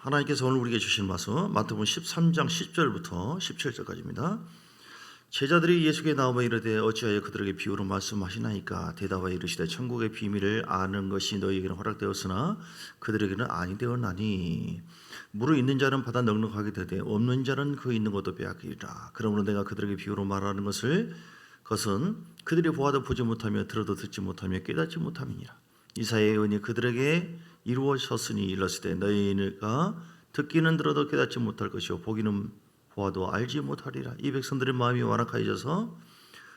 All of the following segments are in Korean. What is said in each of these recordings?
하나님께서 오늘 우리에게 주신 말씀 마태복음 13장 10절부터 17절까지입니다. 제자들이 예수께 나오며 이르되 어찌하여 그들에게 비유로 말씀하시나이까? 대답하여 이르시되 천국의 비밀을 아는 것이 너희에게는 허락되었으나 그들에게는 아니되었나니 물을 있는 자는 받아 넉넉하게 되되 없는 자는 그 있는 것도 빼앗기리라. 그러므로 내가 그들에게 비유로 말하는 것은 그들이 보아도 보지 못하며 들어도 듣지 못하며 깨닫지 못함이니라. 이사야의 언이 그들에게 이루어졌으니 일렀으되 너희가 듣기는 들어도 깨닫지 못할 것이요 보기는 보아도 알지 못하리라. 이 백성들의 마음이 완악하여져서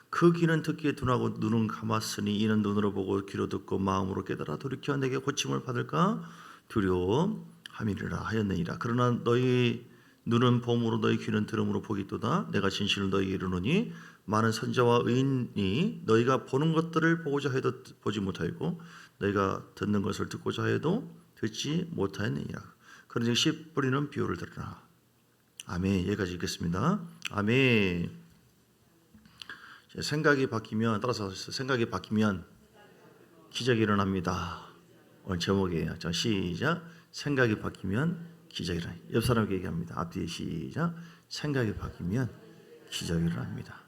그 귀는 듣기에 둔하고 눈은 감았으니 이는 눈으로 보고 귀로 듣고 마음으로 깨달아 돌이켜 내게 고침을 받을까 두려워함이니라 하였느니라. 그러나 너희 눈은 봄으로 너희 귀는 들음으로 보기도다. 내가 진실로 너희에게 이르노니 많은 선지자와 의인이 너희가 보는 것들을 보고자 해도 보지 못하였고 너희가 듣는 것을 듣고자 해도 듣지 못하였느니라. 그런즉 씨 뿌리는 비유를 들으라. 아멘. 여기까지 읽겠습니다. 아멘. 생각이 바뀌면 따라서 생각이 바뀌면 기적이 일어납니다. 오늘 제목이에요. 자, 시작. 생각이 바뀌면 기적이 일어납니다. 옆 사람에게 얘기합니다. 앞뒤에 시작. 생각이 바뀌면 기적이 일어납니다.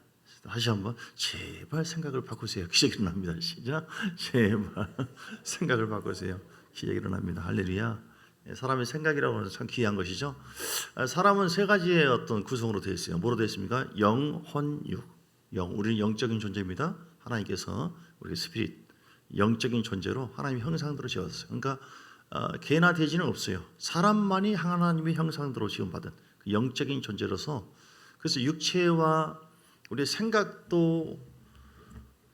다시 한번 제발 생각을 바꾸세요. 기적이 일어납니다. 시작. 제발 생각을 바꾸세요. 기적이 일어납니다. 할렐루야. 사람의 생각이라고 하는 참 귀한 것이죠. 사람은 세 가지의 어떤 구성으로 되어 있어요. 뭐로 되어 있습니까? 영, 혼, 육. 영, 우리는 영적인 존재입니다. 하나님께서 우리 스피릿, 영적인 존재로 하나님의 형상대로 지었어요. 그러니까 개나 돼지는 없어요. 사람만이 하나님의 형상대로 지음받은 그 영적인 존재로서, 그래서 육체와 우리의 생각도,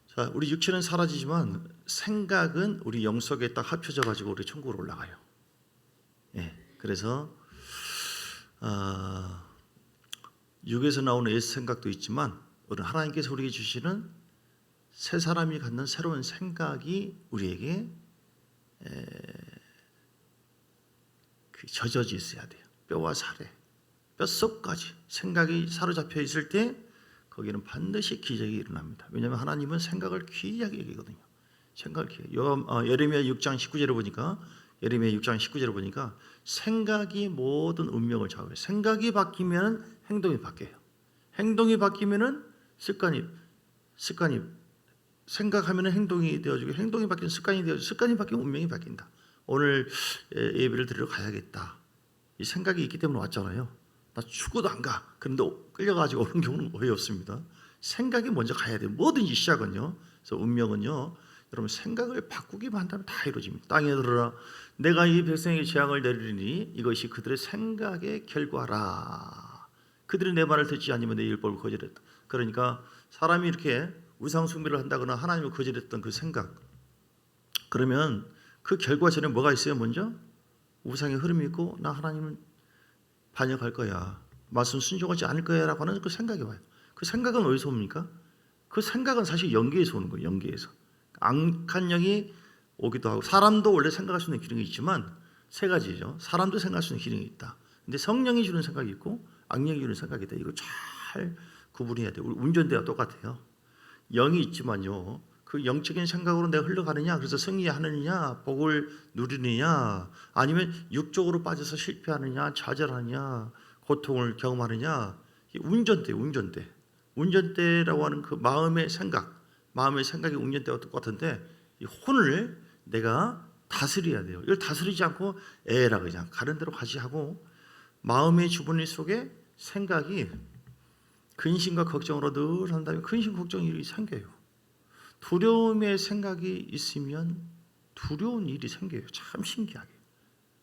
자, 우리 육체는 사라지지만 생각은 우리 영 속에 딱 합쳐져 가지고 우리 천국으로 올라가요. 예, 그래서 육에서 나오는 옛 생각도 있지만 오늘 하나님께서 우리에게 주시는 새 사람이 갖는 새로운 생각이 우리에게 젖어져 있어야 돼요. 뼈와 살에, 뼛속까지 생각이 사로잡혀 있을 때 거기는 반드시 기적이 일어납니다. 왜냐하면 하나님은 생각을 귀하게 여기거든요. 생각을 귀하게. 예레미야 6장 19절에 보니까 생각이 모든 운명을 좌우해요. 생각이 바뀌면 행동이 바뀌어요. 행동이 바뀌면은 습관이 생각하면은 행동이 되어지고 행동이 바뀌면 습관이 되어지고 습관이 바뀌면 운명이 바뀐다. 오늘 예배를 드리러 가야겠다. 이 생각이 있기 때문에 왔잖아요. 나 죽어도 안 가. 그런데 끌려가지고 오는 경우는 거의 없습니다. 생각이 먼저 가야 돼요. 뭐든지 시작은요. 그래서 운명은요. 여러분 생각을 바꾸기만 한다면 다 이루어집니다. 땅에 들어라. 내가 이 백성에게 재앙을 내리니 이것이 그들의 생각의 결과라. 그들이 내 말을 듣지 않으면 내 율법을 거절했다. 그러니까 사람이 이렇게 우상 숭배를 한다거나 하나님을 거절했던 그 생각, 그러면 그 결과 전에 뭐가 있어요? 먼저 우상의 흐름이 있고 나 하나님은 반역할 거야, 말씀 순종하지 않을 거야 라고 하는 그 생각이 와요. 그 생각은 어디서 옵니까? 그 생각은 사실 영계에서 오는 거예요. 영계에서 악한 영이 오기도 하고, 사람도 원래 생각할 수 있는 기능이 있지만 세 가지죠. 사람도 생각할 수 있는 기능이 있다. 근데 성령이 주는 생각이 있고 악령이 주는 생각이 있다. 이거 잘 구분해야 돼요. 우리 운전대와 똑같아요. 영이 있지만요, 그 영적인 생각으로 내가 흘러가느냐, 그래서 승리하느냐, 복을 누리느냐, 아니면 육적으로 빠져서 실패하느냐, 좌절하느냐, 고통을 경험하느냐, 운전대. 운전대라고 하는 그 마음의 생각이 운전대와 똑같은데 이 혼을 내가 다스려야 돼요. 이걸 다스리지 않고 에라 그냥 가는 대로 가지 하고, 마음의 주머니 속에 생각이 근심과 걱정으로 늘 한다면 근심 걱정이 생겨요. 두려움의 생각이 있으면 두려운 일이 생겨요. 참 신기하게.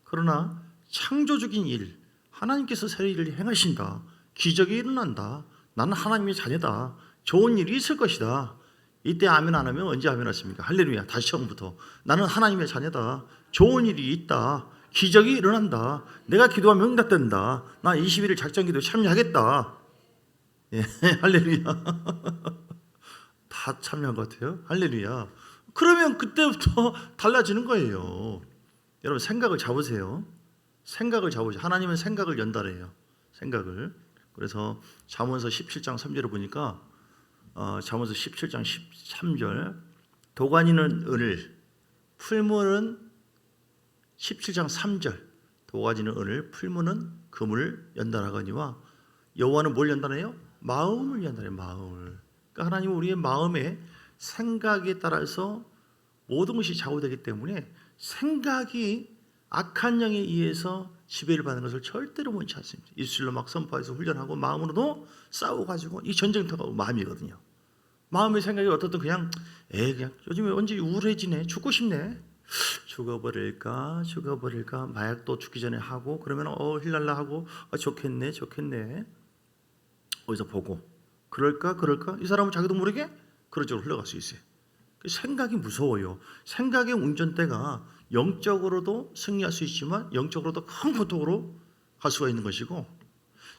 그러나 창조적인 일, 하나님께서 새 일을 행하신다, 기적이 일어난다, 나는 하나님의 자녀다, 좋은 일이 있을 것이다, 이때 아멘 안 하면 언제 아멘 하십니까? 할렐루야. 다시 처음부터 나는 하나님의 자녀다, 좋은 일이 있다, 기적이 일어난다, 내가 기도하면 응답된다, 나 21일 작전기도 참여하겠다. 예, 할렐루야. 다 참여한 것 같아요. 할렐루야. 그러면 그때부터 달라지는 거예요. 여러분 생각을 잡으세요. 하나님은 생각을 연달아요. 생각을. 그래서 잠언서 17장 3절을 보니까 잠언서 17장 13절 도가니는 은을, 풀무는 17장 3절 도가지는 은을, 풀무는 금을 연단하거니와 여호와는 뭘 연단해요? 마음을 연단해요. 마음을. 그러니까 하나님은 우리의 마음의 생각에 따라서 모든 것이 좌우되기 때문에 생각이 악한 영에 의해서 지배를 받는 것을 절대로 원치 않습니다. 입술로 막 선포해서 훈련하고 마음으로도 싸워가지고 이 전쟁터가 마음이거든요. 마음의 생각이 어떻든 그냥 요즘에 언제 우울해지네, 죽고 싶네, 죽어버릴까 마약도 죽기 전에 하고 그러면 힐랄라 하고 좋겠네 어디서 보고 그럴까 이 사람은 자기도 모르게 그런 쪽으로 흘러갈 수 있어요. 생각이 무서워요. 생각의 운전대가 영적으로도 승리할 수 있지만 영적으로도 큰 고통으로 갈 수가 있는 것이고,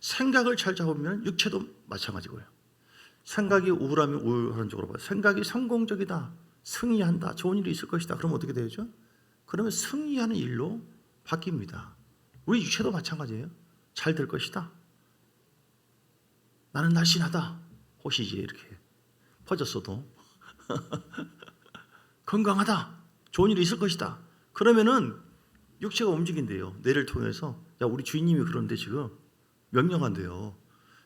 생각을 잘 잡으면 육체도 마찬가지고요. 생각이 우울하면 우울한 쪽으로 봐요. 생각이 성공적이다, 승리한다, 좋은 일이 있을 것이다, 그러면 어떻게 되죠? 그러면 승리하는 일로 바뀝니다. 우리 육체도 마찬가지예요. 잘 될 것이다, 나는 날씬하다, 호시지 이렇게 퍼졌어도 건강하다, 좋은 일이 있을 것이다. 그러면은 육체가 움직인대요. 뇌를 통해서. 야, 우리 주인님이 그런데 지금 명령한대요.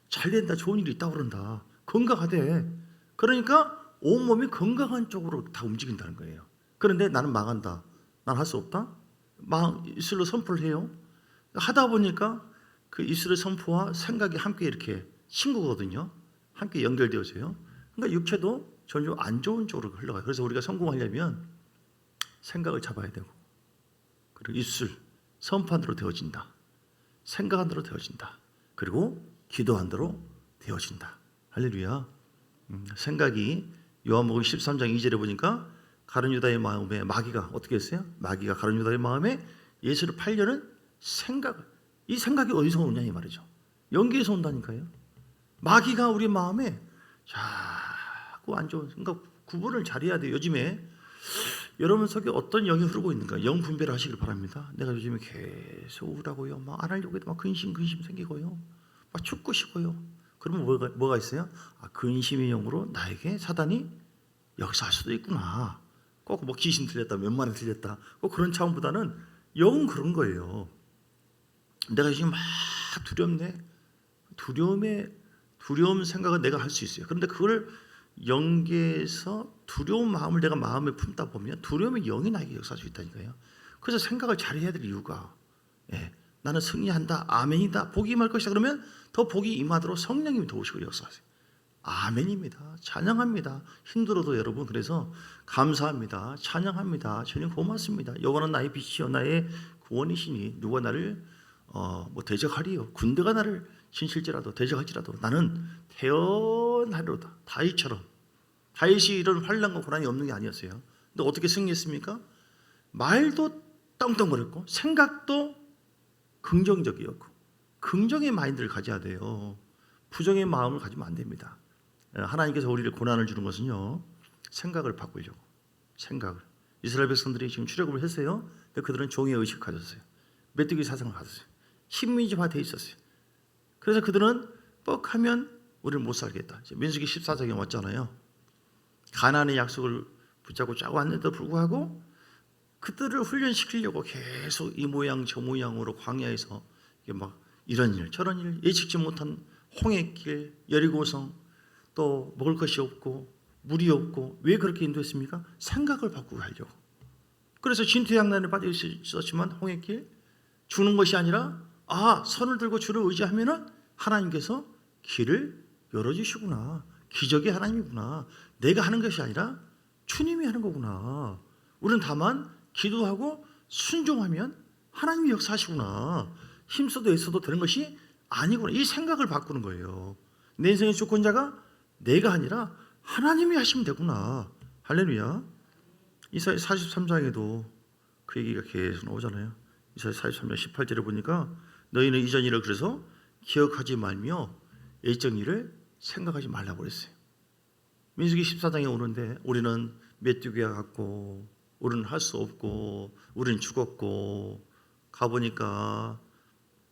잘 된다, 좋은 일이 있다고 그런다, 건강하대. 그러니까 온몸이 건강한 쪽으로 다 움직인다는 거예요. 그런데 나는 망한다, 난 할 수 없다, 입술로 선포를 해요. 하다 보니까 그 입술의 선포와 생각이 함께 이렇게 친구거든요. 함께 연결되어져요. 그러니까 육체도 전혀 안 좋은 쪽으로 흘러가요. 그래서 우리가 성공하려면 생각을 잡아야 되고, 그리고 입술 선포한 대로 되어진다, 생각한 대로 되어진다, 그리고 기도한 대로 되어진다. 할렐루야. 생각이 요한복음 13장 2절에 보니까 가룟 유다의 마음에 마귀가 어떻게 했어요? 마귀가 가룟 유다의 마음에 예수를 팔려는 생각을, 이 생각이 어디서 오냐 이 말이죠. 연기에서 온다니까요. 마귀가 우리 마음에 자꾸 안 좋은 생각, 구분을 잘해야 돼요. 요즘에 여러분 속에 어떤 영이 흐르고 있는가, 영 분별을 하시길 바랍니다. 내가 요즘에 계속 우울하고요, 막 안 하려고 해도 막 근심 생기고요, 막 죽고 싶고요. 그러면 뭐가 있어요? 근심의 영으로 나에게 사단이 역사할 수도 있구나. 꼭 뭐 귀신 들렸다, 몇 마리 들렸다, 꼭 그런 차원보다는 영은 그런 거예요. 내가 지금 막 두렵네, 두려움 생각은 내가 할 수 있어요. 그런데 그걸 영계에서 두려운 마음을 내가 마음에 품다 보면 두려움의 영이 나에게 역사할 수 있다니까요. 그래서 생각을 잘해야 될 이유가, 나는 승리한다, 아멘이다, 복이 임할 것이다, 그러면 더 복이 임하도록 성령님이 도우시고 역사하세요. 아멘입니다. 찬양합니다. 힘들어도 여러분 그래서 감사합니다. 찬양합니다. 주님 고맙습니다. 여호와는 나의 빛이요 나의 구원이시니 누가 나를 대적하리요. 군대가 나를 진실지라도 대적할지라도 나는 태어나리로다. 다윗처럼. 다윗이 이런 환난과 고난이 없는 게 아니었어요. 근데 어떻게 승리했습니까? 말도 떵떵거렸고 생각도 긍정적이었고, 긍정의 마인드를 가져야 돼요. 부정의 마음을 가지면 안 됩니다. 하나님께서 우리를 고난을 주는 것은요, 생각을 바꾸려고. 생각을. 이스라엘 백성들이 지금 출애굽을 했어요. 근데 그들은 종의 의식을 가졌어요. 메뚜기 사상을 가졌어요. 식민지화되어 있었어요. 그래서 그들은 뻑하면 우리를 못 살겠다. 민수기 14장에 왔잖아요. 가나안의 약속을 붙잡고 쫙 왔는데도 불구하고 그들을 훈련시키려고 계속 이 모양 저 모양으로 광야에서 막 이런 일 저런 일, 예측지 못한 홍해길, 여리고성, 또 먹을 것이 없고 물이 없고, 왜 그렇게 인도했습니까? 생각을 바꾸고 하려고. 그래서 진퇴양난에 빠져 있었지만 홍해길 죽는 것이 아니라 손을 들고 주를 의지하면은 하나님께서 길을 열어주시구나, 기적이 하나님이구나, 내가 하는 것이 아니라 주님이 하는 거구나, 우리는 다만 기도하고 순종하면 하나님이 역사하시구나, 힘써도 애써도 되는 것이 아니구나, 이 생각을 바꾸는 거예요. 내 인생의 주권자가 내가 아니라 하나님이 하시면 되구나. 할렐루야. 이사야 43장에도 그 얘기가 계속 나오잖아요. 이사야 43장 18절에 보니까 너희는 이전 일을 그래서 기억하지 말며 예정 일을 생각하지 말라고 그랬어요. 민수기 14장에 오는데 우리는 메뚜기와 같고, 우리는 할 수 없고, 우리는 죽었고, 가보니까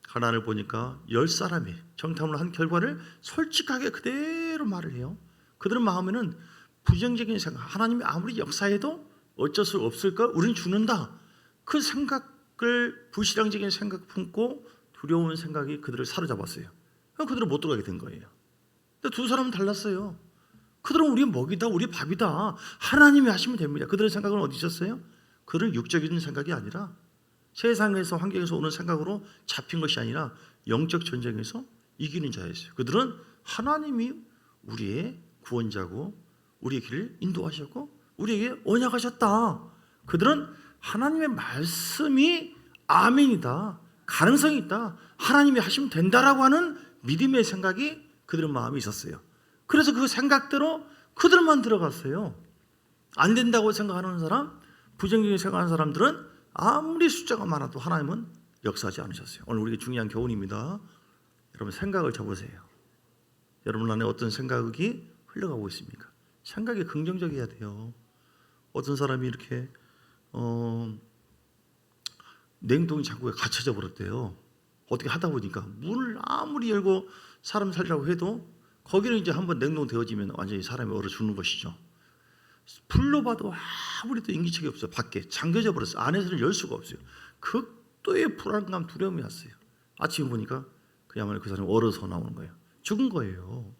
가나안을 보니까 10사람이 정탐을 한 결과를 솔직하게 그대로 말을 해요. 그들의 마음에는 부정적인 생각, 하나님이 아무리 역사해도 어쩔 수 없을까, 우리는 죽는다, 그 생각 불신앙적인 생각 품고 두려운 생각이 그들을 사로잡았어요. 그럼 그들은 못 들어가게 된 거예요. 근데 두 사람은 달랐어요. 그들은 우리 먹이다, 우리 밥이다, 하나님이 하시면 됩니다. 그들의 생각은 어디 있었어요? 그들 육적인 생각이 아니라 세상에서 환경에서 오는 생각으로 잡힌 것이 아니라 영적 전쟁에서 이기는 자였어요. 그들은 하나님이 우리의 구원자고 우리의 길을 인도하셨고 우리에게 언약하셨다. 그들은 하나님의 말씀이 아멘이다, 가능성이 있다, 하나님이 하시면 된다라고 하는 믿음의 생각이 그들의 마음에 있었어요. 그래서 그 생각대로 그들만 들어갔어요. 안 된다고 생각하는 사람, 부정적인 생각하는 사람들은 아무리 숫자가 많아도 하나님은 역사하지 않으셨어요. 오늘 우리에게 중요한 교훈입니다. 여러분 생각을 접으세요. 여러분 안에 어떤 생각이 흘러가고 있습니까? 생각이 긍정적이어야 돼요. 어떤 사람이 이렇게 냉동이 창고에 갇혀져 버렸대요. 어떻게 하다 보니까 문을 아무리 열고 사람 살리라고 해도 거기는 이제 한번 냉동되어지면 완전히 사람이 얼어 죽는 것이죠. 불로 봐도 아무리도 인기척이 없어요. 밖에 잠겨져 버렸어요. 안에서는 열 수가 없어요. 극도의 불안감, 두려움이 왔어요. 아침에 보니까 그야말로 그 사람이 얼어서 나오는 거예요. 죽은 거예요.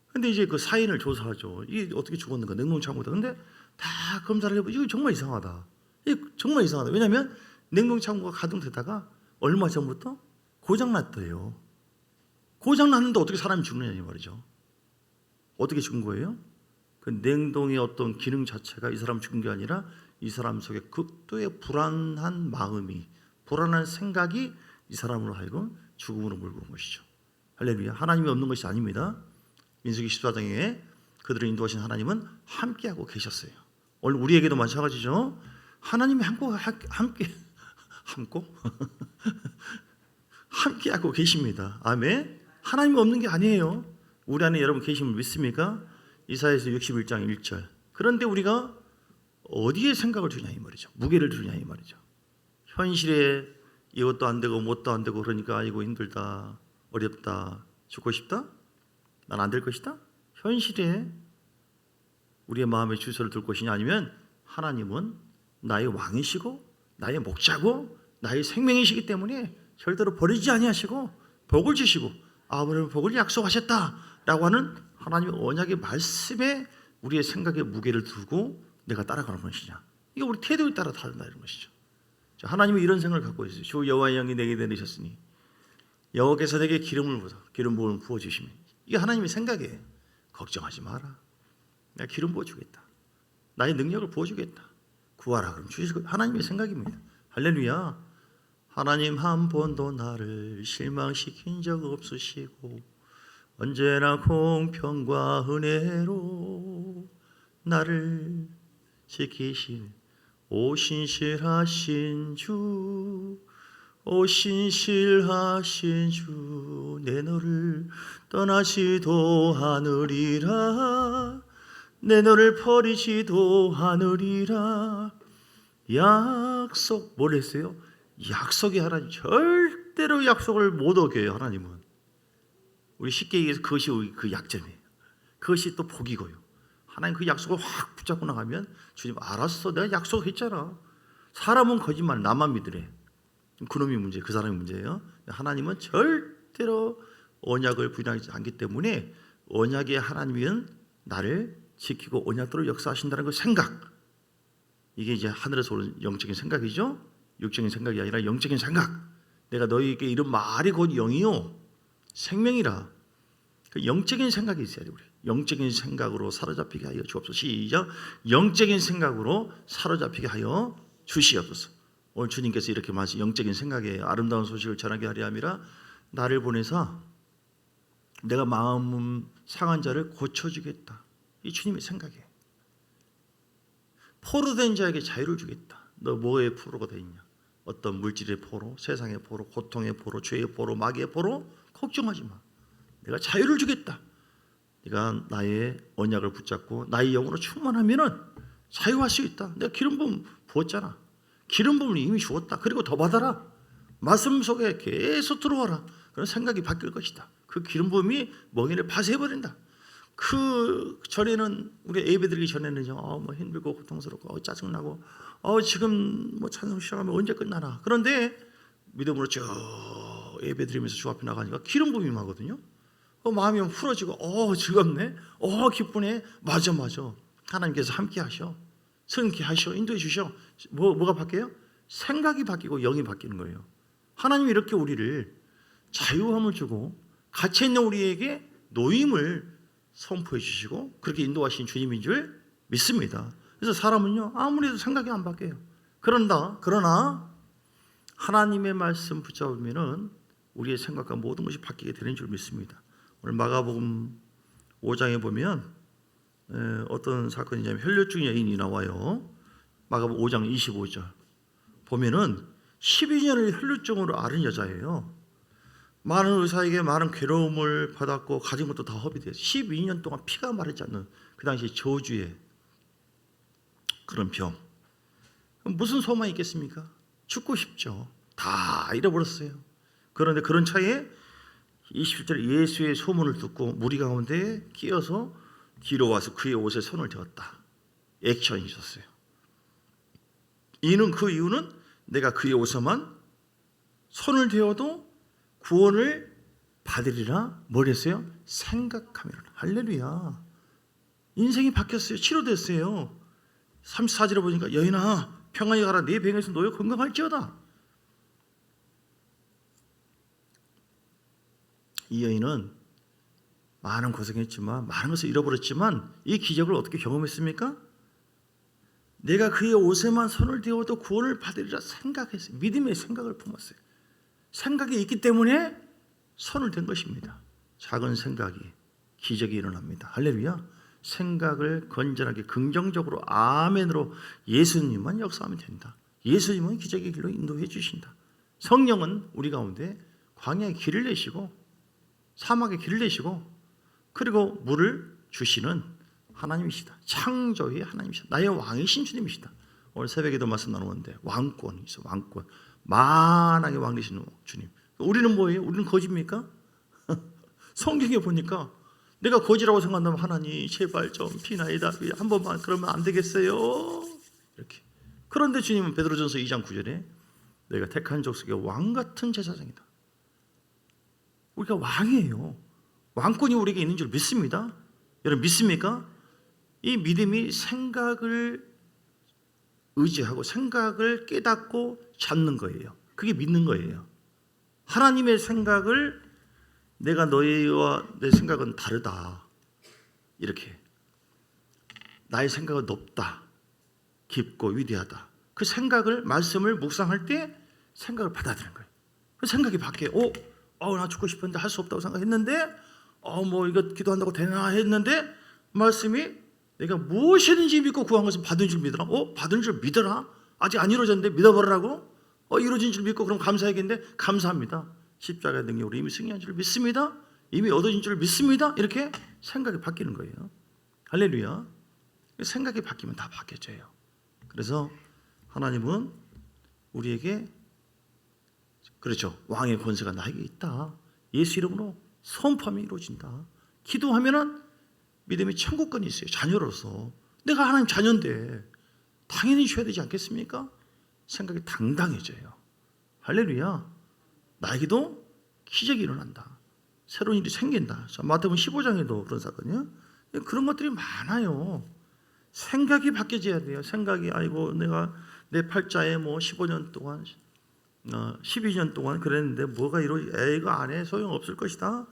근데 이제 그 사인을 조사하죠. 이게 어떻게 죽었는가, 냉동창고다. 근데 다 검사를 해보고 이거 정말 이상하다. 이게 정말 이상하다. 왜냐하면 냉동창고가 가동되다가 얼마 전부터 고장났대요. 고장났는데 어떻게 사람이 죽느냐 이 말이죠. 어떻게 죽은 거예요? 그 냉동의 어떤 기능 자체가 이 사람 죽은 게 아니라 이 사람 속에 극도의 불안한 마음이, 불안한 생각이 이 사람으로 하여금 죽음으로 몰고 온 것이죠. 할렐루야. 하나님이 없는 것이 아닙니다. 민수기 14장에 그들을 인도하신 하나님은 함께하고 계셨어요. 오늘 우리에게도 마찬가지죠. 하나님이 함께하고 계십니다. 아멘. 하나님이 없는 게 아니에요. 우리 안에 여러분 계심을 믿습니까? 이사야서 61장 1절. 그런데 우리가 어디에 생각을 두냐 이 말이죠. 무게를 두냐 이 말이죠. 현실에 이것도 안 되고 뭣도 안 되고 그러니까 아이고 힘들다, 어렵다, 죽고 싶다, 난 안 될 것이다. 현실에 우리의 마음의 주소를 둘 것이냐, 아니면 하나님은 나의 왕이시고 나의 목자고 나의 생명이시기 때문에 절대로 버리지 아니하시고 복을 주시고 아브라함의 복을 약속하셨다라고 하는 하나님의 언약의 말씀에 우리의 생각에 무게를 두고 내가 따라가는 것이냐, 이게 우리 태도에 따라 다른다는 것이죠. 하나님은 이런 생각을 갖고 있어요. 주 여호와의 영이 내게 내리셨으니 여호와께서 내게 기름 부음을 부어주시면, 이게 하나님의 생각이에요. 걱정하지 마라, 내가 기름 부어주겠다, 나의 능력을 부어주겠다, 구하라 그러면 주시고, 하나님의 생각입니다. 할렐루야. 하나님 한 번도 나를 실망시킨 적 없으시고 언제나 공평과 은혜로 나를 지키신 오 신실하신 주, 오 신실하신 주, 내 너를 떠나지도 않으리라, 내 너를 버리지도 않으리라. 약속, 뭘 했어요? 약속이 하나님, 절대로 약속을 못 어겨요. 하나님은 우리 쉽게 얘기해서 그것이 그 약점이에요. 그것이 또 복이고요. 하나님 그 약속을 확 붙잡고 나가면 주님 알았어, 내가 약속했잖아. 사람은 거짓말, 나만 믿으래. 그놈이 문제, 그 사람이 문제예요. 하나님은 절대로 언약을 부인하지 않기 때문에 언약의 하나님은 나를 지키고 언약대로 역사하신다는 그 생각, 이게 이제 하늘에서 오는 영적인 생각이죠. 육적인 생각이 아니라 영적인 생각. 내가 너희에게 이런 말이 곧 영이요 생명이라. 그 영적인 생각이 있어야 돼. 우리 영적인 생각으로 사로잡히게 하여 주옵소서. 시작. 영적인 생각으로 사로잡히게 하여 주시옵소서. 오늘 주님께서 이렇게 말씀, 영적인 생각에 아름다운 소식을 전하게 하려 함이라 나를 보내사 내가 마음 상한 자를 고쳐주겠다. 이 주님의 생각이에요. 포로된 자에게 자유를 주겠다. 너 뭐의 포로가 돼 있냐? 어떤 물질의 포로, 세상의 포로, 고통의 포로, 죄의 포로, 마귀의 포로, 걱정하지 마. 내가 자유를 주겠다. 네가 나의 언약을 붙잡고 나의 영으로 충만하면은 자유할 수 있다. 내가 기름 부음 부었잖아. 기름 부음을 이미 주었다. 그리고 더 받아라. 말씀 속에 계속 들어와라. 그런 생각이 바뀔 것이다. 그 기름 부음이 멍에를 파쇄해버린다. 그 전에는 우리 예배 드리기 전에는요, 뭐 힘들고 고통스럽고 짜증나고 지금 뭐 찬송 시작하면 언제 끝나나. 그런데 믿음으로 쭉 예배드리면서 주 앞에 나가니까 기름 부음이 임하거든요. 마음이 풀어지고 즐겁네, 기쁘네. 맞아. 하나님께서 함께 하셔, 성령께 하셔, 인도해 주셔. 뭐가 바뀌어요? 생각이 바뀌고 영이 바뀌는 거예요. 하나님이 이렇게 우리를 자유함을 주고 갇혀 있는 우리에게 노임을 선포해 주시고 그렇게 인도하신 주님인 줄 믿습니다. 그래서 사람은요, 아무리 해도 생각이 안 바뀌어요. 그러나 하나님의 말씀 붙잡으면은 우리의 생각과 모든 것이 바뀌게 되는 줄 믿습니다. 오늘 마가복음 5장에 보면 어떤 사건이냐면 혈류증 여인이 나와요. 마가복음 5장 25절 보면은 12년을 혈류증으로 앓은 여자예요. 많은 의사에게 많은 괴로움을 받았고 가진 것도 다 허비돼서 12년 동안 피가 마르지 않는 그 당시 저주의 그런 병. 무슨 소망이 있겠습니까? 죽고 싶죠. 다 잃어버렸어요. 그런데 그런 차에 27절에 예수의 소문을 듣고 무리 가운데 끼어서 뒤로 와서 그의 옷에 손을 대었다. 액션이 있었어요. 그 이유는 내가 그의 옷에만 손을 대어도 구원을 받으리라. 뭘 했어요? 생각하면. 할렐루야. 인생이 바뀌었어요. 치료됐어요. 34절에 보니까 여인아 평안히 가라, 네 병에서 너의 건강할지어다. 이 여인은 많은 고생했지만 많은 것을 잃어버렸지만 이 기적을 어떻게 경험했습니까? 내가 그의 옷에만 손을 대어도 구원을 받으리라 생각했어요. 믿음의 생각을 품었어요. 생각이 있기 때문에 손을 댄 것입니다. 작은 생각이 기적이 일어납니다. 할렐루야. 생각을 건전하게 긍정적으로 아멘으로 예수님만 역사하면 된다. 예수님은 기적의 길로 인도해 주신다. 성령은 우리 가운데 광야의 길을 내시고 사막의 길을 내시고 그리고 물을 주시는 하나님이시다. 창조의 하나님이시다. 나의 왕이신 주님이시다. 오늘 새벽에도 말씀 나누는데 왕권이 있어. 왕권. 만하게 왕 되시는 주님. 우리는 뭐예요? 우리는 거지입니까? 성경에 보니까 내가 거지라고 생각한다면 하나님 제발 좀 피나이다 한 번만 그러면 안 되겠어요? 이렇게. 그런데 주님은 베드로전서 2장 9절에 내가 택한 족속의 왕 같은 제사장이다. 우리가 왕이에요. 왕권이 우리에게 있는 줄 믿습니다. 여러분 믿습니까? 이 믿음이 생각을 의지하고 생각을 깨닫고 잡는 거예요. 그게 믿는 거예요. 하나님의 생각을 내가 너희와 내 생각은 다르다. 이렇게 나의 생각은 높다. 깊고 위대하다. 그 생각을 말씀을 묵상할 때 생각을 받아들이는 거예요. 그 생각이 바뀌어요. 나 죽고 싶었는데 할 수 없다고 생각했는데 이거 기도한다고 되나 했는데 말씀이 내가 무엇이든지 믿고 구한 것은 받은 줄 믿어라. 받은 줄 믿어라. 아직 안 이루어졌는데 믿어버리라고. 이루어진 줄 믿고 그럼 감사하겠는데 감사합니다. 십자가의 능력으로 이미 승리한 줄 믿습니다. 이미 얻어진 줄 믿습니다. 이렇게 생각이 바뀌는 거예요. 할렐루야. 생각이 바뀌면 다 바뀌어져요. 그래서 하나님은 우리에게 그렇죠. 왕의 권세가 나에게 있다. 예수 이름으로 선포하면 이루어진다. 기도하면은 믿음의 천국권이 있어요. 자녀로서. 내가 하나님 자녀인데 당연히 줘야 되지 않겠습니까? 생각이 당당해져요. 할렐루야. 나에게도 기적이 일어난다. 새로운 일이 생긴다. 자, 마태복음 15장에도 그런 사건이요. 그런 것들이 많아요. 생각이 바뀌어져야 돼요. 생각이 내가 내 팔자에 15년 동안 12년 동안 그랬는데 뭐가 이거 안 해 소용없을 것이다.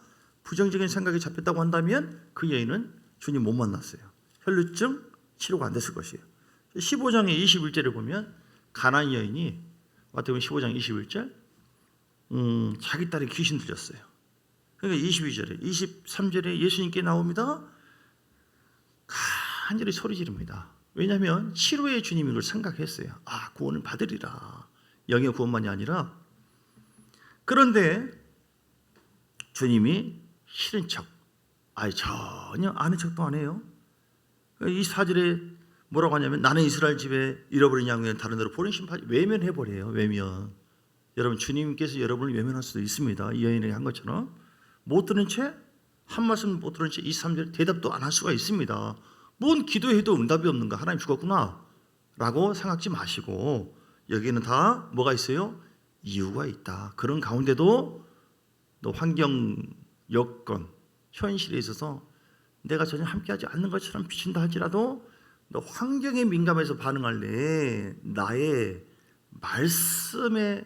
부정적인 생각이 잡혔다고 한다면 그 여인은 주님 못 만났어요. 혈류증 치료가 안 됐을 것이에요. 15장의 21절에 보면 가나안 여인이 마태복음 15장 21절 자기 딸이 귀신 들렸어요. 그러니까 22절에 23절에 예수님께 나옵니다. 간절히 소리 지릅니다. 왜냐하면 치료의 주님인 걸 생각했어요. 구원을 받으리라. 영의 구원만이 아니라. 그런데 주님이 싫은 척, 전혀 아는 척도 안 해요. 이 4절에 뭐라고 하냐면 나는 이스라엘 집에 잃어버린 양을 다른 데로 보내신 바 외면해버려요. 외면. 여러분 주님께서 여러분을 외면할 수도 있습니다. 이 여인에게 한 것처럼 못 들은 채 한 말씀 못 들은 채 23절 대답도 안 할 수가 있습니다. 뭔 기도해도 응답이 없는가? 하나님 죽었구나. 라고 생각지 마시고 여기는 다 뭐가 있어요? 이유가 있다. 그런 가운데도 또 환경, 여건, 현실에 있어서 내가 전혀 함께하지 않는 것처럼 비친다 할지라도 너 환경에 민감해서 반응할래. 나의 말씀에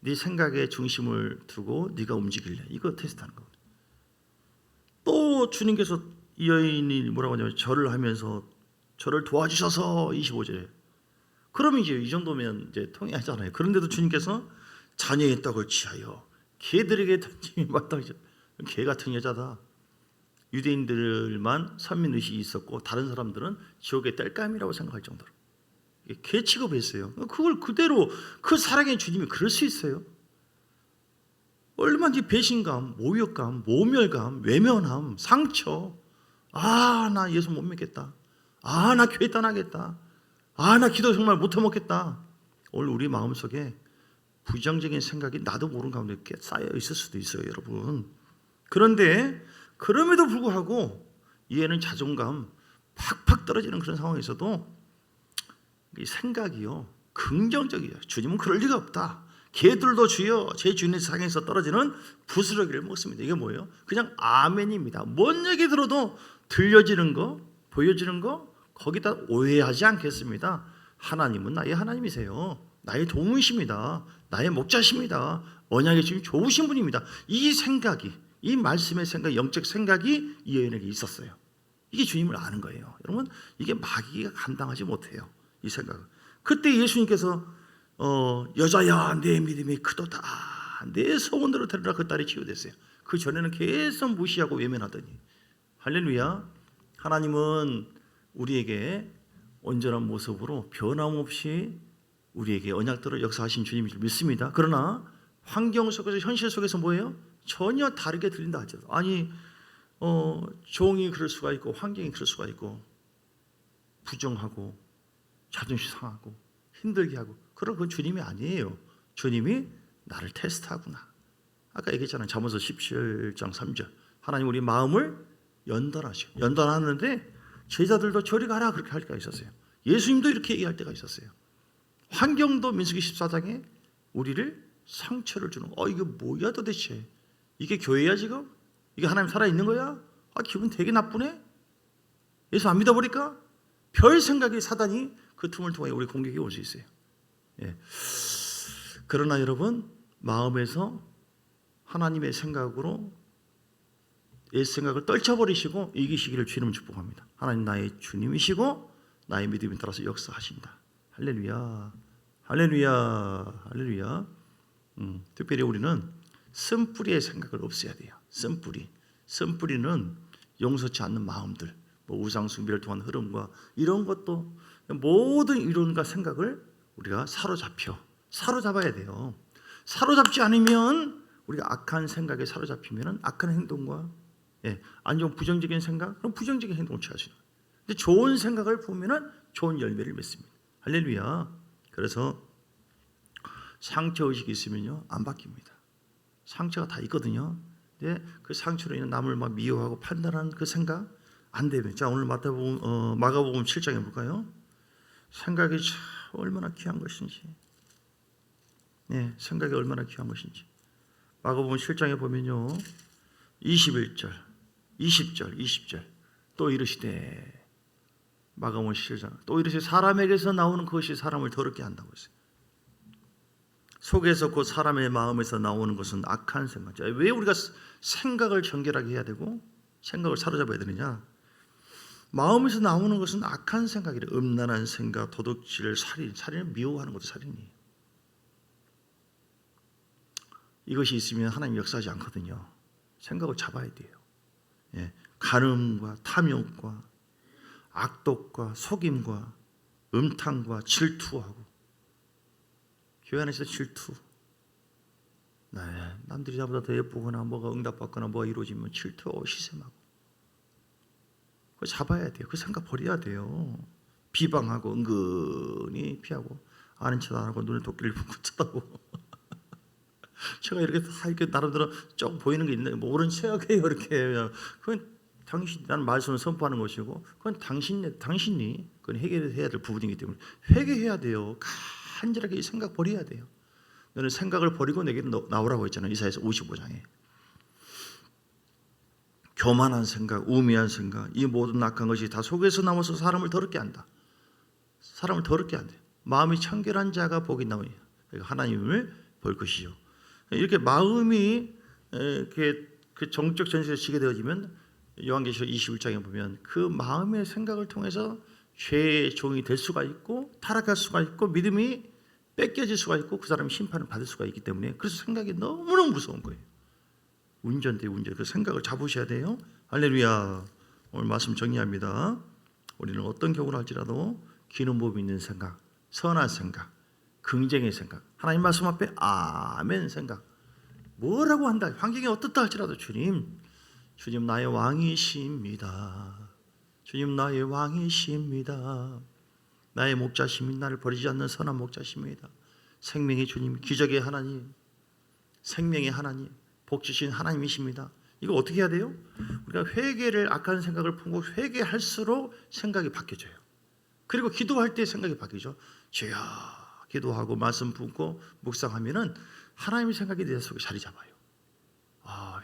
네 생각에 중심을 두고 네가 움직일래. 이거 테스트하는 거거든요. 또 주님께서 이 여인이 뭐라고 하냐면 절을 하면서 저를 도와주셔서 25절에 그러면 이제 이 정도면 이제 통해하잖아요. 그런데도 주님께서 자녀의 떡을 취하여 개들에게 던짐이 마땅하죠. 개 같은 여자다. 유대인들만 선민의식이 있었고 다른 사람들은 지옥의 땔감이라고 생각할 정도로 개 취급했어요. 그걸 그대로 그 사랑의 주님이 그럴 수 있어요? 얼마나 배신감, 모욕감, 모멸감, 외면함, 상처. 아, 나 예수 못 믿겠다. 아, 나 교회 떠나겠다. 아, 나 기도 정말 못해 먹겠다. 오늘 우리 마음속에 부정적인 생각이 나도 모르는 가운데 쌓여 있을 수도 있어요, 여러분. 그런데 그럼에도 불구하고 얘는 자존감 팍팍 떨어지는 그런 상황에서도 이 생각이요 긍정적이에요. 주님은 그럴 리가 없다. 개들도 주여 제 주인의 상에서 떨어지는 부스러기를 먹습니다. 이게 뭐예요? 그냥 아멘입니다. 뭔 얘기 들어도 들려지는 거, 보여지는 거 거기다 오해하지 않겠습니다. 하나님은 나의 하나님이세요. 나의 도움이십니다. 나의 목자십니다. 언약의 주님 좋으신 분입니다. 이 생각이, 이 말씀의 생각, 영적 생각이 이 여인에게 있었어요. 이게 주님을 아는 거예요. 여러분, 이게 마귀가 감당하지 못해요. 이 생각을. 그때 예수님께서 여자야 내 믿음이 크도다. 내 소원대로 되리라. 그 딸이 치유됐어요. 그 전에는 계속 무시하고 외면하더니 할렐루야. 하나님은 우리에게 온전한 모습으로 변함없이 우리에게 언약대로 역사하신 주님을 믿습니다. 그러나 환경 속에서 현실 속에서 뭐예요? 전혀 다르게 들린다 하죠. 아니 종이 그럴 수가 있고 환경이 그럴 수가 있고 부정하고 자존심 상하고 힘들게 하고 그런 건 주님이 아니에요. 주님이 나를 테스트하구나. 아까 얘기했잖아요. 잠언서 17장 3절 하나님 우리 마음을 연단하시고 연단하는데 제자들도 저리 가라 그렇게 할 때가 있었어요. 예수님도 이렇게 얘기할 때가 있었어요. 환경도 민수기 14장에 우리를 상처를 주는 이게 뭐야 도대체. 이게 교회야 지금? 이게 하나님 살아있는 거야? 기분 되게 나쁘네? 예수 안 믿어버릴까? 별 생각이 사단이 그 틈을 통해 우리 공격이 올 수 있어요. 예. 그러나 여러분 마음에서 하나님의 생각으로 예수 생각을 떨쳐버리시고 이기시기를 주님은 축복합니다. 하나님 나의 주님이시고 나의 믿음에 따라서 역사하신다. 할렐루야, 할렐루야, 할렐루야. 특별히 우리는 쓴뿌리의 생각을 없애야 돼요. 쓴뿌리는 용서치 않는 마음들, 우상 숭배를 통한 흐름과 이런 것도 모든 이론과 생각을 우리가 사로잡아야 돼요. 사로잡지 않으면 우리가 악한 생각에 사로잡히면 악한 행동과 안 좋은 부정적인 생각, 그럼 부정적인 행동을 취하시는 거예요. 근데 좋은 생각을 보면은 좋은 열매를 맺습니다. 할렐루야. 그래서 상처 의식이 있으면요 안 바뀝니다. 상처가 다 있거든요. 근데 그 상처로 인해 남을 막 미워하고 판단하는 그 생각 안 되면 자 오늘 마가복음 7장에 볼까요? 생각이 참 얼마나 귀한 것인지. 생각이 얼마나 귀한 것인지. 마가복음 7장에 보면요 21절, 20절 또 이르시되 마가복음 7장 또 이르시되 사람에게서 나오는 것이 사람을 더럽게 한다고 했어요. 속에서 곧 사람의 마음에서 나오는 것은 악한 생각. 왜 우리가 생각을 정결하게 해야 되고 생각을 사로잡아야 되느냐? 마음에서 나오는 것은 악한 생각이래. 음란한 생각, 도둑질, 살인을 미워하는 것도 살인이에요. 이것이 있으면 하나님 역사하지 않거든요. 생각을 잡아야 돼요. 간음과 탐욕과 악독과 속임과 음탕과 질투하고 교회 안에서 질투. 남들이 나보다 더 예쁘거나 뭐가 응답받거나 뭐가 이루어지면 질투하고 시샘하고 그거 잡아야 돼요. 그 생각 버려야 돼요. 비방하고 은근히 피하고 아는 척 안 하고 눈에 도끼를 품고 쳐다보고 제가 이렇게 다 이렇게 나름대로 쭉 보이는 게 있는데 모른 척해요 이렇게. 그건 나는 말씀을 선포하는 것이고 그건 당신이 그건 해결해야 될 부분이기 때문에 회개해야 돼요. 간절하게 이 생각 버려야 돼요. 너는 생각을 버리고 내게로 나오라고 했잖아요. 이사야서 55장에. 교만한 생각, 우매한 생각, 이 모든 악한 것이 다 속에서 나와서 사람을 더럽게 한다. 사람을 더럽게 한대. 마음이 청결한 자가 복이 나오니 하나님을 볼 것이요. 이렇게 마음이 그 정적 전세에 지게 되어지면 요한계시록 21장에 보면 그 마음의 생각을 통해서 죄의 종이 될 수가 있고 타락할 수가 있고 믿음이 뺏겨질 수가 있고 그 사람이 심판을 받을 수가 있기 때문에 그래서 생각이 너무너무 무서운 거예요. 운전대 그 생각을 잡으셔야 돼요. 할렐루야. 오늘 말씀 정리합니다. 우리는 어떤 경우를 할지라도 기는 법이 있는 생각, 선한 생각, 긍정의 생각, 하나님 말씀 앞에 아멘 생각, 뭐라고 한다 환경이 어떻다 할지라도 주님 나의 왕이십니다. 주님 나의 왕이십니다. 나의 목자십니다. 나를 버리지 않는 선한 목자십니다. 생명의 주님, 기적의 하나님, 생명의 하나님, 복 주신 하나님이십니다. 이거 어떻게 해야 돼요? 우리가 회개를 악한 생각을 품고 회개할수록 생각이 바뀌어져요. 그리고 기도할 때 생각이 바뀌죠. 주여 기도하고 말씀 품고 묵상하면은 하나님의 생각이 내 속에 자리 잡아요.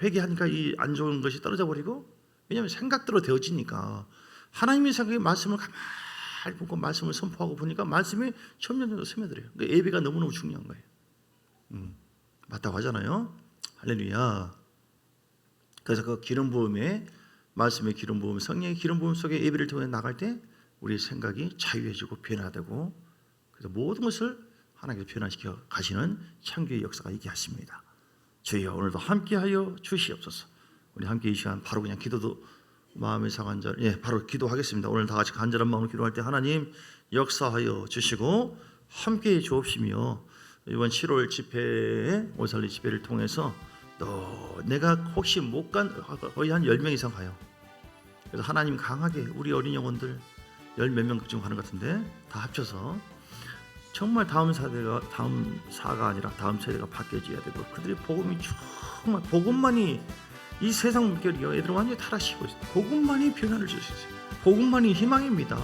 회개하니까 이 안 좋은 것이 떨어져 버리고 왜냐하면 생각대로 되어지니까 하나님의 생각이 말씀을 가만히 보고 말씀을 선포하고 보니까 말씀이 점점 스며들어요. 그러니까 예배가 너무너무 중요한 거예요. 맞다고 하잖아요. 할렐루야. 그래서 그 기름 부음에 말씀의 기름 부음, 성령의 기름 부음 속에 예배를 통해 나갈 때 우리의 생각이 자유해지고 변화되고 그래서 모든 것을 하나님께서 변화시켜 가시는 창조의 역사가 있게 하십니다. 주여 오늘도 함께하여 주시옵소서. 우리 함께 이 시간 바로 그냥 기도도 마음의 상한 자 바로 기도하겠습니다. 오늘 다 같이 간절한 마음으로 기도할 때 하나님 역사하여 주시고 함께해 주옵시며 이번 7월 집회에 오살리 집회를 통해서 또 내가 혹시 못 간 거의 한 10명 이상 가요. 그래서 하나님 강하게 우리 어린 영혼들 10몇 명 쯤 가는 것 같은데 다 합쳐서 정말 다음 사가 아니라 다음 세대가 바뀌어져야 되고 그들의 복음이 정말 복음만이 이 세상 물결이요 애들은 완전히 타락시키고 있어요. 복음만이 변화를 줄 수 있어요. 복음만이 희망입니다.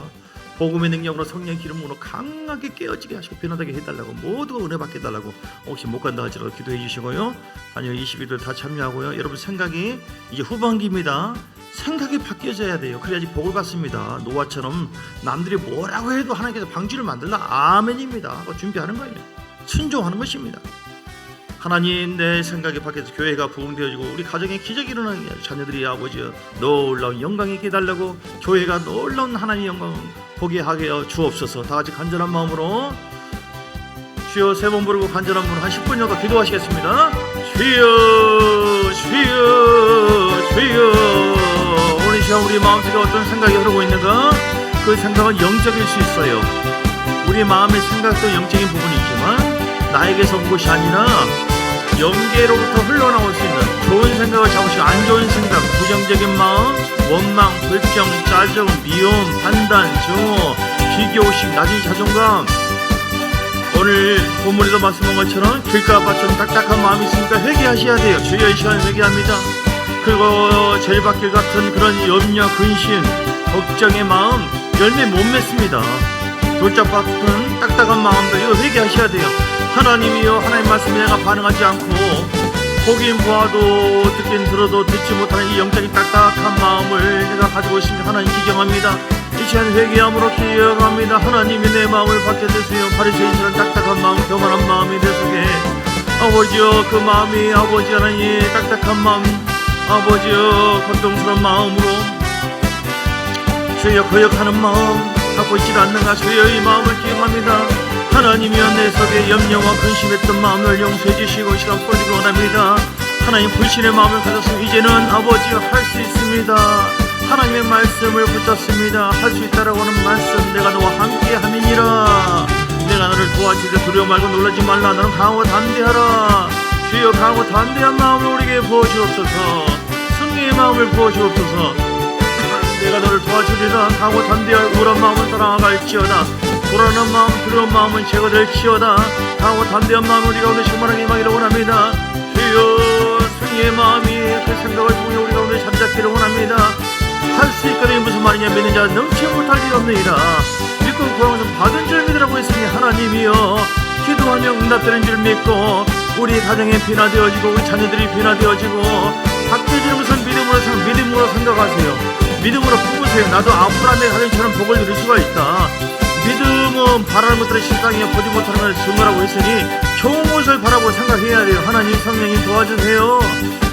복음의 능력으로 성령의 기름으로 강하게 깨어지게 하시고 변화되게 해달라고 모두가 은혜 받게 해달라고 혹시 못 간다 할지라도 기도해 주시고요. 아니요 22들 다 참여하고요. 여러분 생각이 이제 후반기입니다. 생각이 바뀌어져야 돼요. 그래야지 복을 받습니다. 노아처럼 남들이 뭐라고 해도 하나님께서 방주를 만들라 아멘입니다 하고 준비하는 거예요. 순종하는 것입니다. 하나님 내 생각이 바뀌어서 교회가 부흥되어지고 우리 가정에 기적이 일어나게 하시고 자녀들이 아버지여 놀라운 영광이 있게 해달라고 교회가 놀라운 하나님의 영광 보게 하게 하여 주옵소서. 다 같이 간절한 마음으로 주여 세 번 부르고 간절한 마음으로 한 10분 정도 기도하시겠습니다. 주여 주여 주여. 오늘 시간 우리 마음속에 어떤 생각이 흐르고 있는가 그 생각은 영적일 수 있어요. 우리 마음의 생각도 영적인 부분이 있지만 나에게서 온 것이 아니라 영계로부터 흘러나올 수 있는 좋은 생각을 잡으시고 안 좋은 생각, 부정적인 마음, 원망, 불평, 짜증, 미움, 판단, 증오, 비교의식, 낮은 자존감 오늘 본문에도 말씀한 것처럼 길가밭처럼 딱딱한 마음이 있으니까 회개하셔야 돼요. 주여 이 시간 회개합니다. 그리고 제일밭길 같은 그런 염려, 근심, 걱정의 마음 열매 못 맺습니다. 돌짝밭은 딱딱한 마음도 이거 회개하셔야 돼요. 하나님이여 하나님 말씀에 내가 반응하지 않고 보긴 보아도 듣긴 들어도 듣지 못하는 이 영적인 딱딱한 마음을 내가 가지고 있습니다. 하나님 기경합니다. 이 시간 회개함으로 기경합니다. 하나님이 내 마음을 바뀌어주세요. 바리새인처럼 딱딱한 마음, 교만한 마음이 내 속에 아버지여 그 마음이 아버지 하나님 딱딱한 마음 아버지여 고통스러운 마음으로 주여 거역하는 마음 갖고 있지 않는가 주여 이 마음을 기억합니다. 하나님이여 내 속에 염려와 근심했던 마음을 용서해 주시고 시간 풀어주기 원합니다. 하나님 불신의 마음을 가졌으면 이제는 아버지여 할 수 있습니다. 하나님의 말씀을 붙잡습니다. 할 수 있다라고 하는 말씀 내가 너와 함께 함이니라. 내가 너를 도와주되 두려워 말고 놀라지 말라. 너는 강하고 담대하라. 주여 강하고 담대한 마음을 우리에게 부어주옵소서. 승리의 마음을 부어주옵소서. 내가 너를 도와주리라. 강하고 담대할 우울한 마음을 떠나갈지어다. 불안한 마음, 두려운 마음은 제거될지어다. 강하고 담대한 마음을 우리가 오늘 충만하게 임하기를 원합니다. 주여 승리의 마음이 그 생각을 통해 우리가 오늘 잠잡기를 원합니다. 할 수 있거든. 무슨 말이냐. 믿는 자 능치 못할 리 없느니라. 믿고 구하면서 받은 줄 믿으라고 했으니 하나님이여 기도하며 응답되는 줄 믿고 우리 가정에 변화되어지고 우리 자녀들이 변화되어지고 바뀌어지는 것은 믿음으로 생각하세요. 믿음으로 품으세요. 나도 아브라함의 가정처럼 복을 누릴 수가 있다. 믿음은 바라는 것들을 실상에 보지 못하는 것을 증거라고 했으니 좋은 것을 바라보고 생각해야 돼요. 하나님 성령님 도와주세요.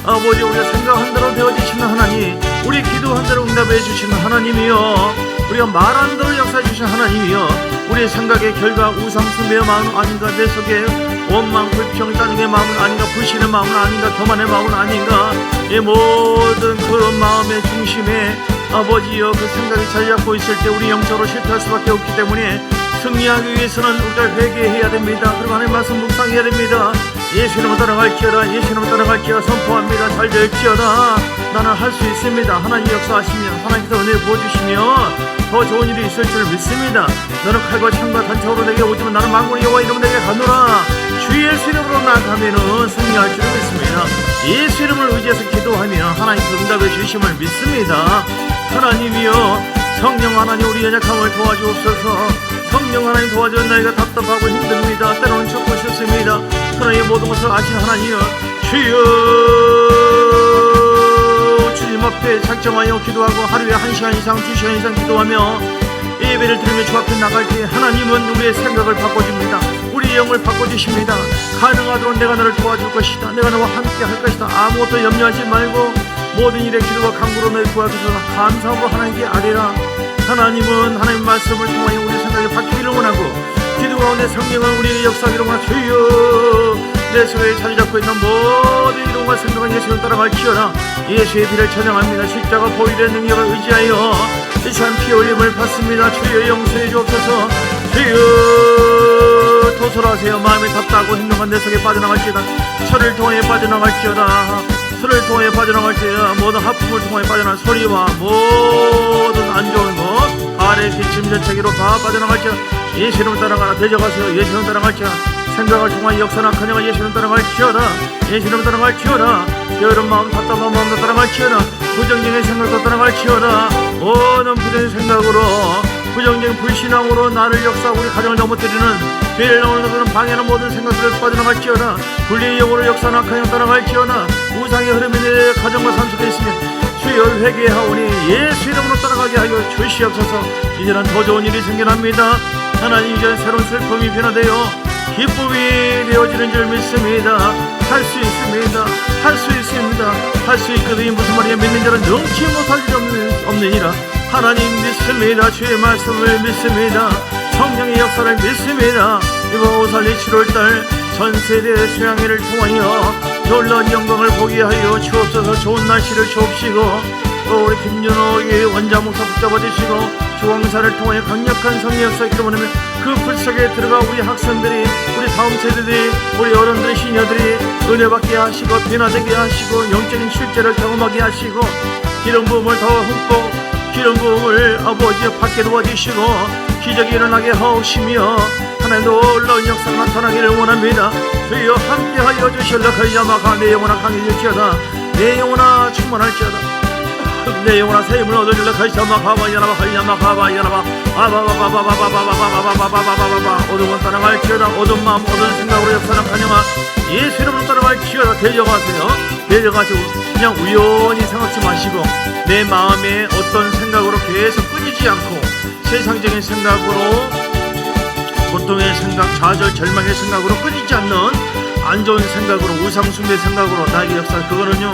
아버지 우리가 생각한 대로 되어지시는 하나님, 우리 기도한 대로 응답해 주시는 하나님이여, 우리가 말한 대로 역사해 주시는 하나님이여, 우리의 생각의 결과 우상 숭배의 마음은 아닌가, 내 속에 원망 불평 짜증의 마음은 아닌가, 불신의 마음은 아닌가, 교만의 마음은 아닌가, 이 모든 그 마음의 중심에 아버지여 그 생각이 자리 잡고 있을 때 우리 영적으로 실패할 수밖에 없기 때문에 승리하기 위해서는 우리가 회개해야 됩니다. 그리고 하나님 말씀 묵상해야 됩니다. 예수 이름으로 따라갈지어다. 예수 이름으로 따라갈지어다. 선포합니다. 잘 될지어다. 나는 할 수 있습니다. 하나님 역사하시면 하나님께서 은혜를 부어주시며 더 좋은 일이 있을 줄 믿습니다. 너는 칼과 창과 단창으로 내게 오지만 나는 만군의 여호와 이름으로 내게 가노라. 주 예수 이름으로 나아가면 승리할 줄 믿습니다. 예수 이름을 의지해서 기도하면 하나님께서 응답해 주심을 믿습니다. 하나님이여 성령 하나님 우리 연약함을 도와주옵소서. 성령 하나님 도와줘. 나이가 답답하고 힘듭니다. 때로는 찾고 싶습니다. 그러나 이 모든 것을 아시는 하나님이여 주여 주님 앞에 작정하여 기도하고 하루에 1시간 이상 2시간 이상 기도하며 예배를 드리며 주 앞에 나갈 때 하나님은 우리의 생각을 바꿔줍니다. 우리 영을 바꿔주십니다. 가능하도록 내가 너를 도와줄 것이다. 내가 너와 함께 할 것이다. 아무것도 염려하지 말고 모든 일에 기도와 간구로 너희 구하소서. 감사함으로 하나님께 아뢰라. 하나님은 하나님 말씀을 통하여 우리 생각이 바뀌기를 원하고 기도 가운데 성령은 우리의 역사하기를 원하고 주여 내 속에 자리 잡고 있는 모든 이름과 생각은 예수를 따라갈지어다. 예수의 피를 찬양합니다. 십자가 보혈의 능력을 의지하여 이 시간 피 흘림을 받습니다. 주여 용서해 주옵소서. 주여 도솔하세요. 마음이 답답하고 행동한 내 속에 빠져나갈지어다. 철을 통해 빠져나갈지어다. 술을 통해 빠져나갈지어다. 모든 하품을 통해 빠져나갈 소리와 모든 안 좋은 것 아래 기침 전체기로 다 빠져나갈지어다. 예수 이름을 따라가라. 대적하세요. 예수 이름을 따라갈지어다. 생각을 통하여 역사나 가정을 예수 이름을 따라갈지어다. 예수 이름을 따라갈지어다. 여름 마음 답답한 마음도 따라갈지어다. 부정적인 생각도 따라갈지어다. 모든 부정적인 생각으로 부정적인 불신앙으로 나를 역사하고 우리 가정을 넘어뜨리는 죄를 넘어뜨리는 방해하는 모든 생각들을 빠져나갈지어다. 분리의 영으로 역사나 가정 따라갈지어다. 우상의 흐름이 내 가정과 삶 속에 있으면 주여 회개하오니 예수 이름으로 따라가게 하여 주시옵소서. 이제는 더 좋은 일이 생겨납니다. 하나님 이제 새로운 슬픔이 변화되어 기쁨이 되어지는 줄 믿습니다. 할 수 있습니다. 할 수 있습니다. 할 수 있거든. 무슨 말이야. 믿는 자는 능치 못할 일이 없느니라. 하나님 믿습니다. 주의 말씀을 믿습니다. 성령의 역사를 믿습니다. 이번 오살리 7월달 전세대 수양회를 통하여 놀라운 영광을 보게 하여 주옵소서. 좋은 날씨를 주옵시고 우리 김윤호 원장 목사 붙잡아 주시고 조항사를 통하여 강력한 성령 역사 있기를 원하며 그 불 속에 들어가 우리 학생들이 우리 다음 세대들이 우리 어른들이 시녀들이 은혜 받게 하시고 변화되게 하시고 영적인 실제를 경험하게 하시고 기름 부음을 더 흠뻑 기름 부음을 아버지 받게 도와주시고 기적이 일어나게 하옵시며 하나님 놀라운 역사가 나타나기를 원합니다. 주여 함께하여 주실라. 가이자마가 내 영혼아 강해질지어다. 내 영혼아 충만할지어다. 내 영혼아 새 힘을 얻어줄라. 가이자마가바 야나바 가이자마가바 야나바 아바바바바바바바바바바바바바바바바 어둠은 따라갈지어다. 어두운 마음 어두운 생각으로 역사는 가능한 예수 이름으로 따라갈지어다. 대적하세요. 대적하시고 그냥 우연히 생각지 마시고 내 마음에 어떤 생각으로 계속 끊이지 않고 세상적인 생각으로 고통의 생각, 좌절, 절망의 생각으로 끊이지 않는 안 좋은 생각으로 우상숭배 생각으로 나에게 역사 그거는요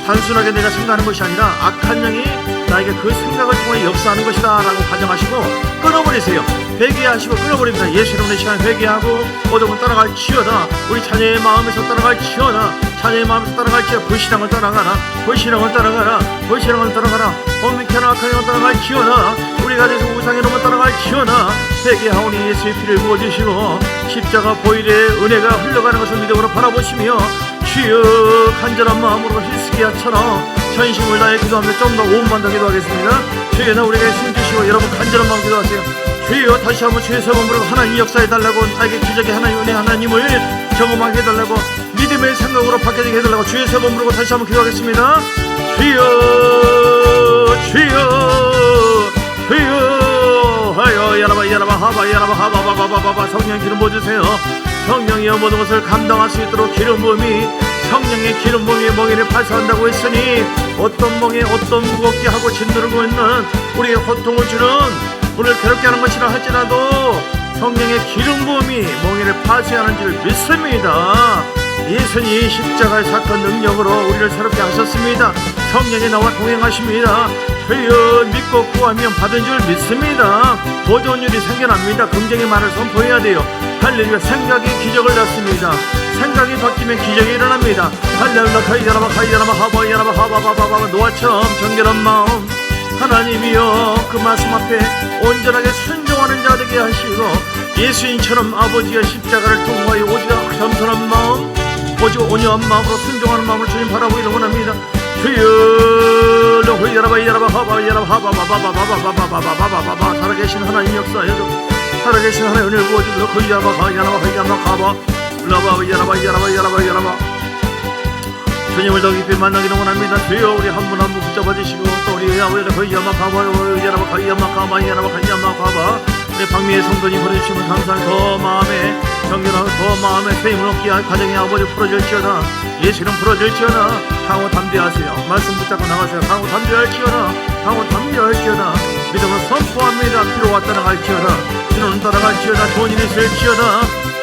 단순하게 내가 생각하는 것이 아니라 악한 영이 나에게 그 생각을 통해 역사하는 것이다 라고 가정하시고 끊어버리세요. 회개하시고 끊어버립니다. 예수 이름으로 시간 회개하고 어둠은 따라갈지어다. 우리 자녀의 마음에서 따라갈지어다. 자녀의 마음에서 따라갈지어다. 불신앙을 따라가라. 불신앙을 따라가라. 불신앙을 따라가라. 엄밀케나 악한 영을 따라갈지어다. 우리 가정에서 우상의 놈을 따라갈지어다. 회개하오니 예수의 피를 부어주시고 십자가 보혈의 은혜가 흘러가는 것을 믿음으로 바라보시며 주여 간절한 마음으로 히스기야처럼 전심을 다해 기도하며 좀 더 5분만 더 기도하겠습니다. 주여 나 우리에게 힘주시고 여러분 간절한 마음 기도하세요. 주여 다시 한번 주의 세번 부르고 하나님 역사해달라고 나에게 기적의 하나님 은혜 하나님을 경험하게 해달라고 믿음의 생각으로 바뀌게 해달라고 주의 세번 부르고 다시 한번 기도하겠습니다. 주여 주여 하여 야라바 야라바 하바 야라바 하바바바바바 성령 기름 부어주세요. 성령이여 모든 것을 감당할 수 있도록 기름 부음이 성령의 기름 부음이 멍에를 발사한다고 했으니 어떤 멍에 어떤 무겁게 하고 짓누르고 있는 우리에게 고통을 주는 우리를 괴롭게 하는 것이라 할지라도 성령의 기름 부음이 멍에를 파쇄하는 줄 믿습니다. 예수님이 십자가의 사건 능력으로 우리를 새롭게 하셨습니다. 성령이 나와 동행하십니다. 주여 믿고 구하면 받은 줄 믿습니다. 도전 일이 생겨납니다. 긍정의 말을 선포해야 돼요. 할렐루야. 생각이 기적을 낳습니다. 생각이 바뀌면 기적이 일어납니다. 할렐루야. 가이야라바 가이야라바 하바야라바 하바바바바 노아처럼 정결한 마음 하나님이여 그 말씀 앞에 온전하게 순종하는 자 되게 하시고 예수님처럼 아버지의 십자가를 통하여 오직 겸손한 마음 오직 온유한 마음으로 순종하는 마음을 주님 바라고 원합니다. 주여 야라바 야라바 하바 야라바 하바바바바바바바바바바바바바바 살아계신 하나님 역사여도 살아계신 하나님 은혜를 부어주소서. 그 야라바 야라바 야라바 하바 라바 야라바 야라바 야라바 야라바 주님을 더 깊이 만나기를 원합니다. 주여 우리 한 분 한 분 붙잡아 주시고 또 우리 야외가 거의 야마 가바 야라바 거의 야마 가바 야라바 거의 야마 가바 우리 박미의 성도님 보내주시면 감사히 더 마음에 정결하고 더 마음에 세임을 얻게 할 가정의 아버지 풀어줄지어다. 예수는 풀어줄지어다. 강호 담대하세요. 말씀 붙잡고 나가세요. 강호 담대할지어다. 강호 담대할지어다. 믿음을 선포합니다. 피로 왔다 나갈지어다. 피로는 따라갈지어다. 좋은 일이 있을지어다.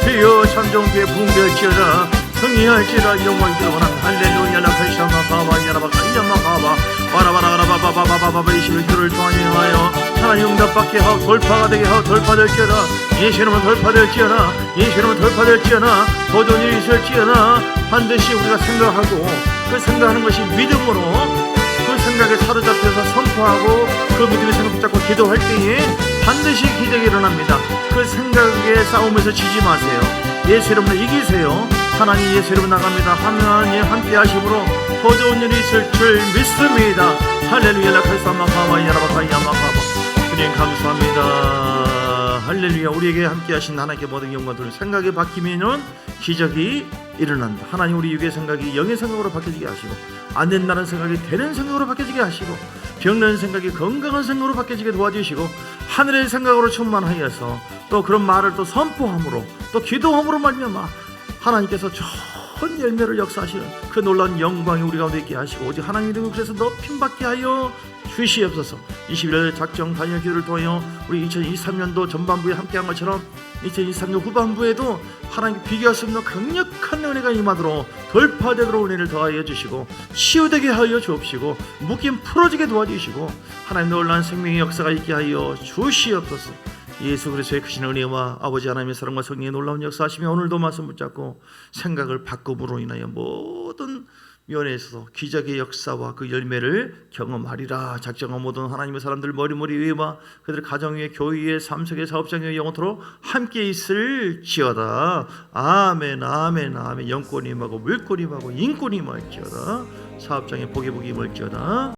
주여 참 좋은 교회 부흥될지어다. 승리할지어다. 영광이 원합니다. 할렐루야 라카시아마 가바 야라바 가이야마 가바 와라바라바바바바바바바 이시를 교를 통하여 하나님 응답받게 하고 돌파가 되게 하고 돌파될지어다. 예수님은 돌파될지어다. 예수님은 돌파될지어다. 도전 일이 있을지어다. 반드시 우리가 생각하고 그 생각하는 것이 믿음으로 그 생각에 사로잡혀서 선포하고 그 믿음의 생각 붙잡고 기도할 때에 반드시 기적이 일어납니다. 그 생각의 싸움에서 지지 마세요. 예수 이름으로 이기세요. 하나님 예수 이름으로 나갑니다. 하나님 함께 하심으로 더 좋은 일이 있을 줄 믿습니다. 할렐루야 라카이사마 가마 야라바카 야마카바 주님 감사합니다. 할렐루야. 우리에게 함께 하신 하나님께 모든 영광들 생각이 바뀌면 기적이 일어난다. 하나님 우리 육의 생각이 영의 생각으로 바뀌어지게 하시고 안 된다는 생각이 되는 생각으로 바뀌어지게 하시고 병난 생각이 건강한 생각으로 바뀌어지게 도와주시고 하늘의 생각으로 충만하여서 또 그런 말을 또 선포함으로 또 기도함으로 말미암아 하나님께서 좋은 열매를 역사하시는 그 놀라운 영광이 우리 가운데 있게 하시고 오직 하나님 이름을 그래서 높임받게 하여 주시옵소서. 21일 작정 단열 기도를 통하여 우리 2023년도 전반부에 함께한 것처럼 2023년 후반부에도 하나님 비교할 수 없는 강력한 은혜가 임하도록 돌파되도록 은혜를 더하여 주시고 치유되게 하여 주옵시고 묶임 풀어지게 도와주시고 하나님 놀라운 생명의 역사가 있게 하여 주시옵소서. 예수 그리스도의 크신 은혜와 아버지 하나님의 사랑과 성령의 놀라운 역사하시며 오늘도 말씀 붙잡고 생각을 바꿈으로 인하여 모든 면에서 기적의 역사와 그 열매를 경험하리라. 작정한 모든 하나님의 사람들 머리머리 위에와 그들 가정 위에 교회 위에 삶속에 사업장 위에 영원토록 함께 있을지어다. 아멘 아멘 아멘. 영권이 임하고 물권이 임하고 인권이 임할지어다. 사업장에 복이 임할지어다.